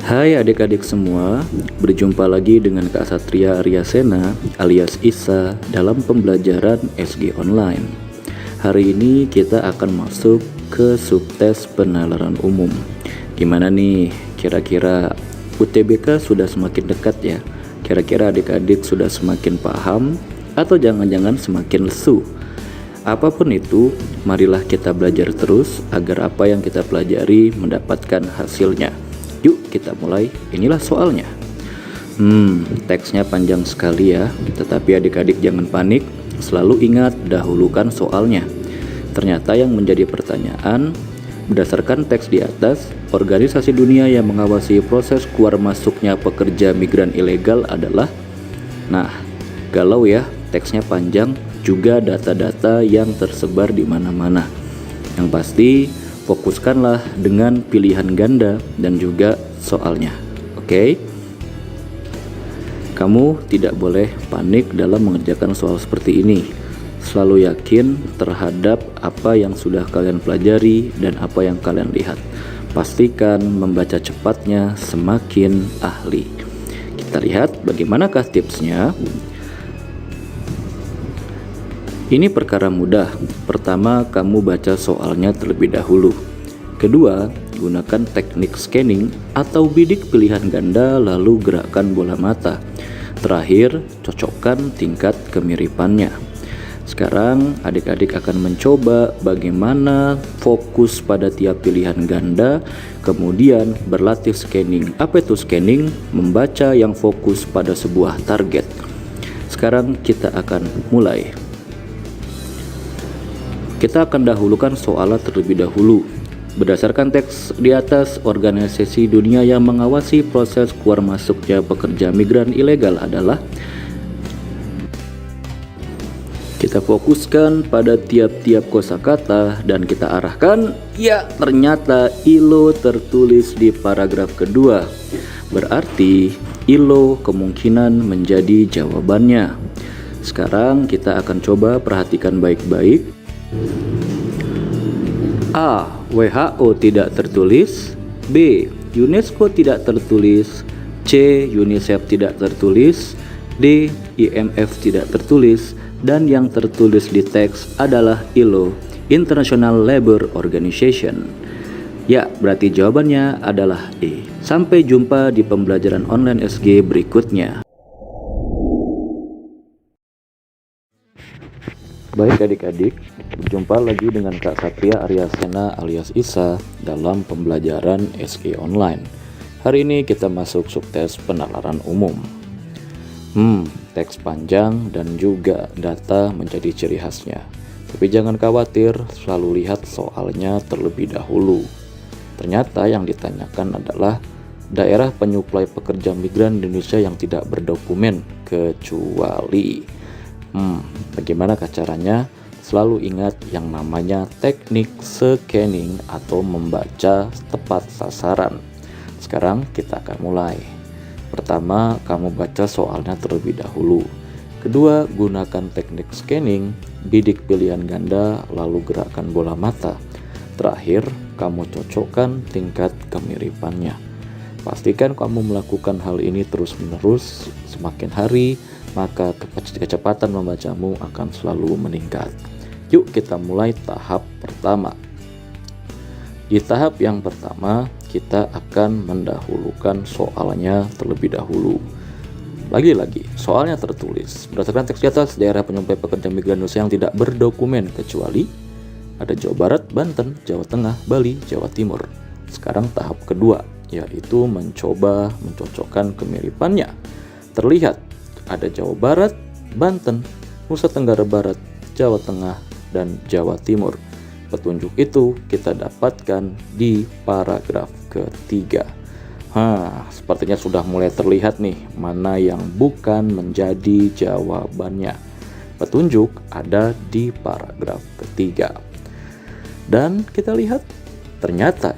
Hai adik-adik semua, berjumpa lagi dengan Kak Satria Aryasena alias Isa dalam pembelajaran SG Online. Hari ini kita akan masuk ke subtes penalaran umum. Gimana nih, kira-kira UTBK sudah semakin dekat ya? Kira-kira adik-adik sudah semakin paham atau jangan-jangan semakin lesu? Apapun itu, marilah kita belajar terus agar apa yang kita pelajari mendapatkan hasilnya. Yuk kita mulai, inilah soalnya. Teksnya panjang sekali ya, tetapi adik-adik jangan panik, selalu ingat dahulukan soalnya. Ternyata yang menjadi pertanyaan, berdasarkan teks di atas, organisasi dunia yang mengawasi proses keluar masuknya pekerja migran ilegal adalah. Nah, galau ya, teksnya panjang, juga data-data yang tersebar di mana-mana. Yang pasti, fokuskanlah dengan pilihan ganda dan juga soalnya. Oke? Kamu tidak boleh panik dalam mengerjakan soal seperti ini. Selalu yakin terhadap apa yang sudah kalian pelajari dan apa yang kalian lihat. Pastikan membaca cepatnya semakin ahli. Kita lihat bagaimanakah tipsnya. Ini perkara mudah. Pertama, kamu baca soalnya terlebih dahulu. Kedua, gunakan teknik scanning atau bidik pilihan ganda lalu gerakkan bola mata. Terakhir, cocokkan tingkat kemiripannya. Sekarang, adik-adik akan mencoba bagaimana fokus pada tiap pilihan ganda, kemudian berlatih scanning. Apa itu scanning? Membaca yang fokus pada sebuah target. Sekarang kita akan mulai. Kita akan dahulukan soalnya terlebih dahulu. Berdasarkan teks di atas, organisasi dunia yang mengawasi proses keluar masuknya pekerja migran ilegal adalah. Kita fokuskan pada tiap-tiap kosakata dan kita arahkan. Ya, ternyata ILO tertulis di paragraf kedua. Berarti ILO kemungkinan menjadi jawabannya. Sekarang kita akan coba perhatikan baik-baik. A. WHO tidak tertulis. B. UNESCO tidak tertulis. C. UNICEF tidak tertulis. D. IMF tidak tertulis. Dan yang tertulis di teks adalah ILO, International Labour Organization. Ya, berarti jawabannya adalah E. Sampai jumpa di pembelajaran online SG berikutnya. Baik adik-adik, berjumpa lagi dengan Kak Satria Aryasena alias Isa dalam pembelajaran SG Online. Hari ini kita masuk subtes penalaran umum. Teks panjang dan juga data menjadi ciri khasnya. Tapi jangan khawatir, selalu lihat soalnya terlebih dahulu. Ternyata yang ditanyakan adalah daerah penyuplai pekerja migran Indonesia yang tidak berdokumen kecuali. Bagaimana caranya? Selalu ingat yang namanya teknik scanning atau membaca tepat sasaran. Sekarang kita akan mulai. Pertama, kamu baca soalnya terlebih dahulu. Kedua, gunakan teknik scanning, bidik pilihan ganda, lalu gerakkan bola mata. Terakhir, kamu cocokkan tingkat kemiripannya. Pastikan kamu melakukan hal ini terus-menerus. Semakin hari, maka kecepatan membacamu akan selalu meningkat. Yuk kita mulai tahap pertama. Di tahap yang pertama, kita akan mendahulukan soalnya terlebih dahulu. Lagi-lagi, soalnya tertulis. Berdasarkan teks di atas, daerah penyuplai pekerja migran Indonesia yang tidak berdokumen kecuali ada Jawa Barat, Banten, Jawa Tengah, Bali, Jawa Timur. Sekarang tahap kedua, yaitu mencoba mencocokkan kemiripannya. Terlihat ada Jawa Barat, Banten, Nusa Tenggara Barat, Jawa Tengah, dan Jawa Timur. Petunjuk itu kita dapatkan di paragraf ketiga. Sepertinya sudah mulai terlihat nih mana yang bukan menjadi jawabannya. Petunjuk ada di paragraf ketiga. Dan kita lihat ternyata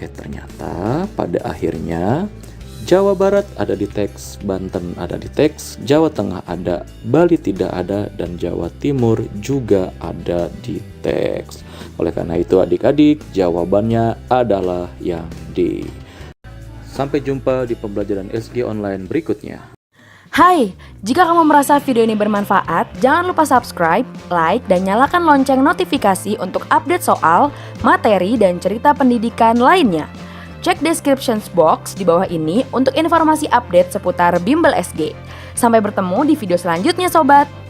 pada akhirnya Jawa Barat ada di teks, Banten ada di teks, Jawa Tengah ada, Bali tidak ada, dan Jawa Timur juga ada di teks. Oleh karena itu adik-adik, jawabannya adalah yang D. Sampai jumpa di pembelajaran SG online berikutnya. Hai, jika kamu merasa video ini bermanfaat, jangan lupa subscribe, like, dan nyalakan lonceng notifikasi untuk update soal, materi, dan cerita pendidikan lainnya. Cek description box di bawah ini untuk informasi update seputar Bimbel SG. Sampai bertemu di video selanjutnya, Sobat!